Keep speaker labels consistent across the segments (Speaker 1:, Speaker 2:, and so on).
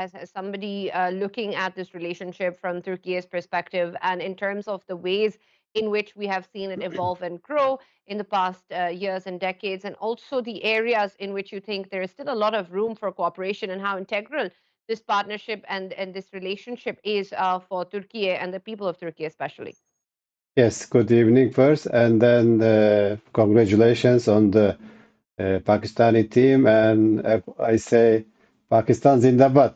Speaker 1: as somebody looking at this relationship from Turkey's perspective, and in terms of the ways in which we have seen it evolve and grow in the past years and decades, and also the areas in which you think there is still a lot of room for cooperation, and how integral this partnership and this relationship is for Turkey and the people of Turkey especially.
Speaker 2: Yes, good evening first, and then congratulations on the Pakistani team. And I say Pakistan Zindabad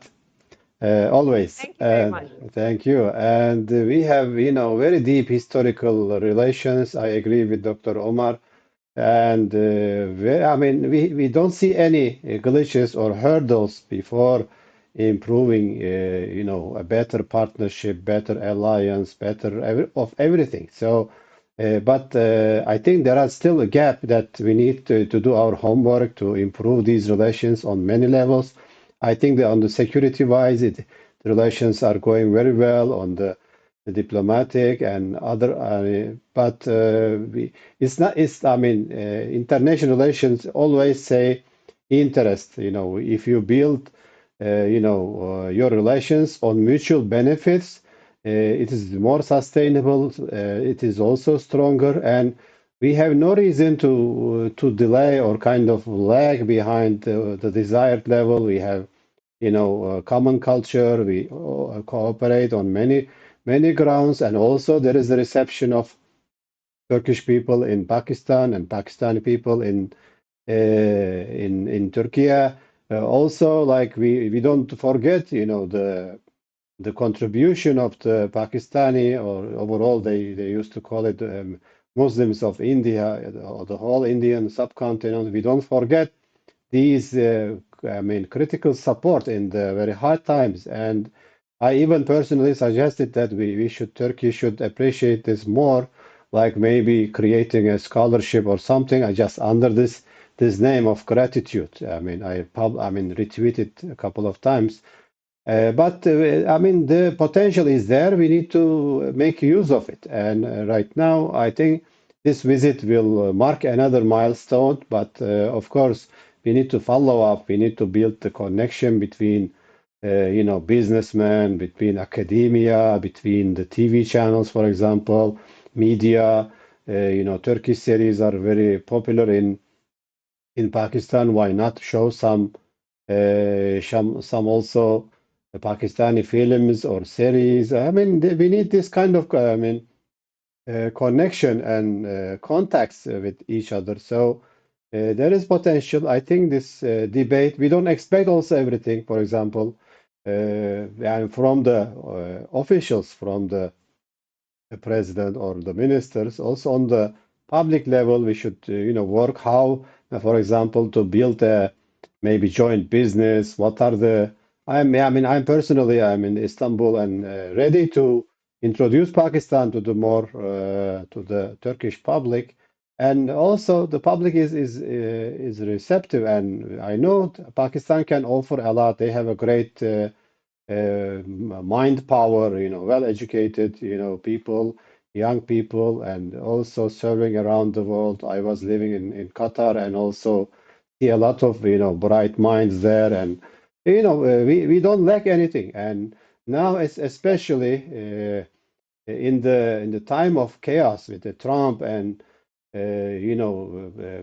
Speaker 2: always.
Speaker 1: Thank you very
Speaker 2: And
Speaker 1: much.
Speaker 2: thank you. And we have, very deep historical relations. I agree with Dr. Omar. And I mean, we don't see any glitches or hurdles before improving, a better partnership, better alliance, better of everything. So, but I think there are still a gap that we need to do our homework to improve these relations on many levels. I think that on the security wise, the relations are going very well on the diplomatic and other, but it's not, I mean, international relations always say interest. If you build, your relations on mutual benefits, it is more sustainable. It is also stronger, and we have no reason to delay or kind of lag behind the desired level. We have, common culture. We cooperate on many grounds, and also there is a reception of Turkish people in Pakistan and Pakistani people in Turkey. Also, like we don't forget, the contribution of the Pakistani, or overall they used to call it Muslims of India, or the whole Indian subcontinent. We don't forget these, I mean, critical support in the very hard times. And I even personally suggested that Turkey should appreciate this more, like maybe creating a scholarship or something. I just under this name of gratitude. I mean, I mean, retweeted a couple of times. But I mean, the potential is there. We need to make use of it. And right now, I think this visit will mark another milestone. But of course, we need to follow up. We need to build the connection between, businessmen, between academia, between the TV channels, for example, media. Turkish series are very popular in Pakistan. Why not show some also Pakistani films or series? I mean, we need this kind of, I mean, connection and contacts with each other. So there is potential. I think this debate, we don't expect also everything. For example, and from the officials, from the president or the ministers, also on the public level, we should, work how, for example, to build a maybe joint business. What are the, I mean, I'm in Istanbul and ready to introduce Pakistan to to the Turkish public. And also the public is receptive, and I know Pakistan can offer a lot. They have a great mind power, well educated, people, young people, and also serving around the world. I was living in Qatar and also see a lot of, bright minds there. And, we don't lack anything. And now, especially in the time of chaos with the Trump and,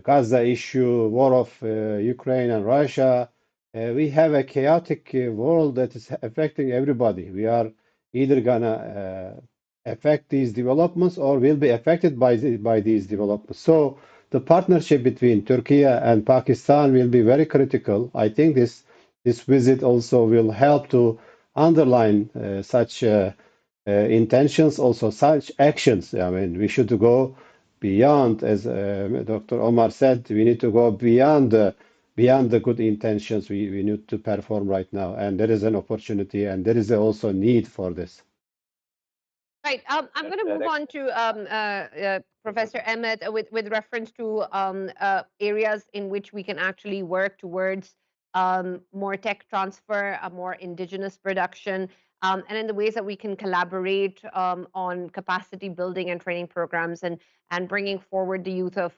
Speaker 2: Gaza issue, war of Ukraine and Russia, we have a chaotic world that is affecting everybody. We are either gonna affect these developments or will be affected by these developments. So the partnership between Turkey and Pakistan will be very critical. I think this visit also will help to underline such intentions, also such actions. I mean, we should go beyond, as Dr. Omar said, we need to go beyond the good intentions we need to perform right now. And there is an opportunity, and there is also need for this.
Speaker 1: Right. I'm going to move on to Professor Emmett with reference to areas in which we can actually work towards more tech transfer, more indigenous production, and in the ways that we can collaborate on capacity building and training programs, and bringing forward the youth of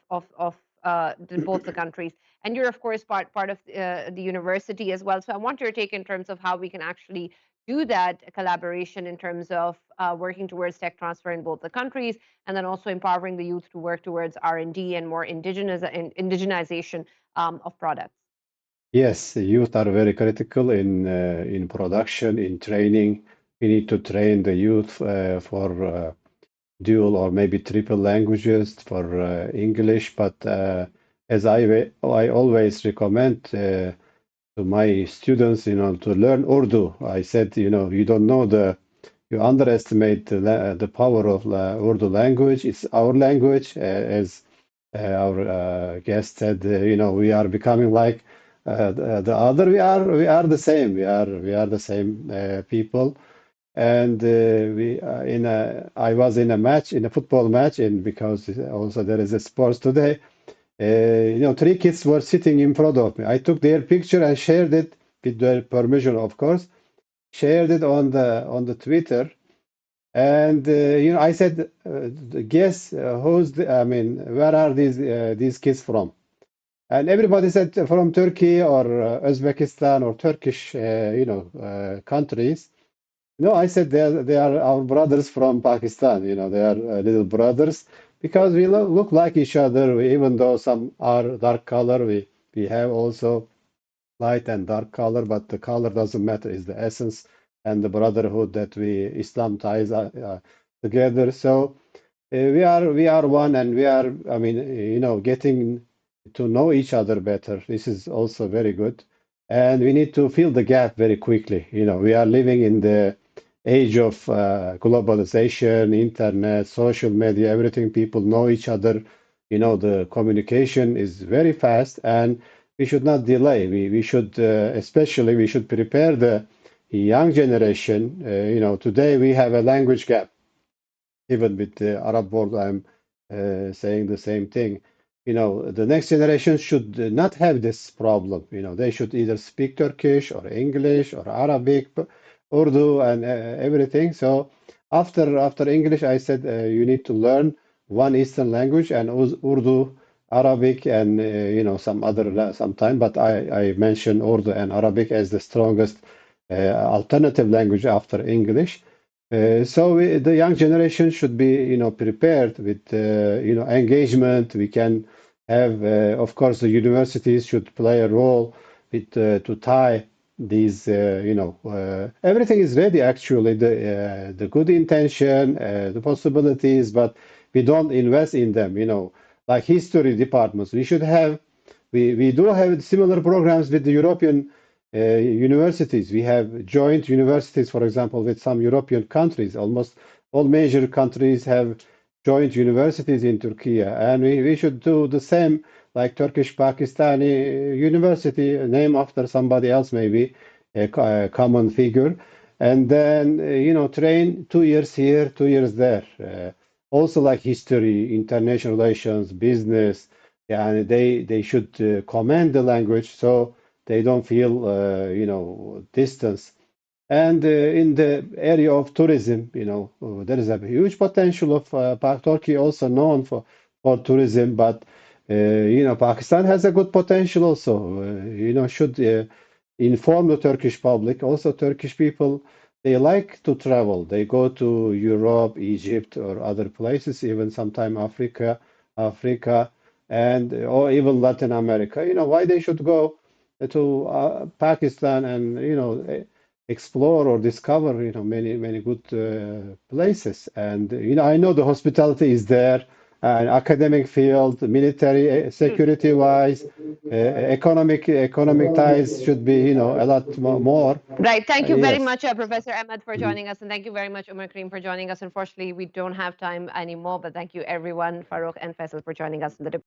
Speaker 1: both the countries. And you're, of course, part of the university as well. So I want your take in terms of how we can actually do that collaboration in terms of working towards tech transfer in both the countries, and then also empowering the youth to work towards R&D and more indigenization of products.
Speaker 2: Yes, the youth are very critical in production, in training. We need to train the youth for dual or maybe triple languages for English. But as I always recommend to my students, to learn Urdu. I said, you don't know you underestimate the power of Urdu language. It's our language, as our guest said. We are becoming like the other. We are the same. We are the same people. And I was in a match, in a football match, and because also there is a sports today. Three kids were sitting in front of me. I took their picture and shared it with their permission, of course. Shared it on the Twitter, and I said, guess I mean, where are these kids from? And everybody said from Turkey or Uzbekistan or Turkish, countries. No, I said they are our brothers from Pakistan. They are little brothers because we look like each other. Even though some are dark color, we have also light and dark color, but the color doesn't matter. It's the essence and the brotherhood that Islam ties together. So we are one, and we are, I mean, getting to know each other better. This is also very good, and we need to fill the gap very quickly. We are living in the age of globalization, internet, social media, everything. People know each other. The communication is very fast, and we should not delay. We should, especially, we should prepare the young generation. Today we have a language gap. Even with the Arab world, I'm saying the same thing. The next generation should not have this problem. They should either speak Turkish or English or Arabic, Urdu, and everything. So after English, I said you need to learn one Eastern language and Urdu, Arabic, and some other sometime. But I mentioned Urdu and Arabic as the strongest alternative language after English. So the young generation should be, prepared with, engagement. We can have, of course, the universities should play a role with to tie these, everything is ready actually, the good intention, the possibilities, but we don't invest in them, like history departments. We do have similar programs with the European universities. We have joint universities, for example, with some European countries. Almost all major countries have joint universities in Turkey, and we should do the same, like Turkish Pakistani university, named after somebody else, maybe a common figure, and then train 2 years here, 2 years there. Also, like history, international relations, business, yeah, and they should command the language so they don't feel distance. And in the area of tourism, there is a huge potential of Turkey, also known for tourism, but Pakistan has a good potential also. Should inform the Turkish public. Also, Turkish people, they like to travel. They go to Europe, Egypt, or other places, even sometime Africa, and or even Latin America. Why they should go to Pakistan and explore or discover many good places. And I know the hospitality is there, and academic field, military, security wise, economic ties should be a lot more.
Speaker 1: Right. Thank you very
Speaker 2: Yes.
Speaker 1: much, Professor Ahmed, for
Speaker 2: Mhm.
Speaker 1: joining us. And thank you very much, Umar Kareem, for joining us. Unfortunately, we don't have time anymore, but thank you, everyone, Farouk and Faisal, for joining us in the debate.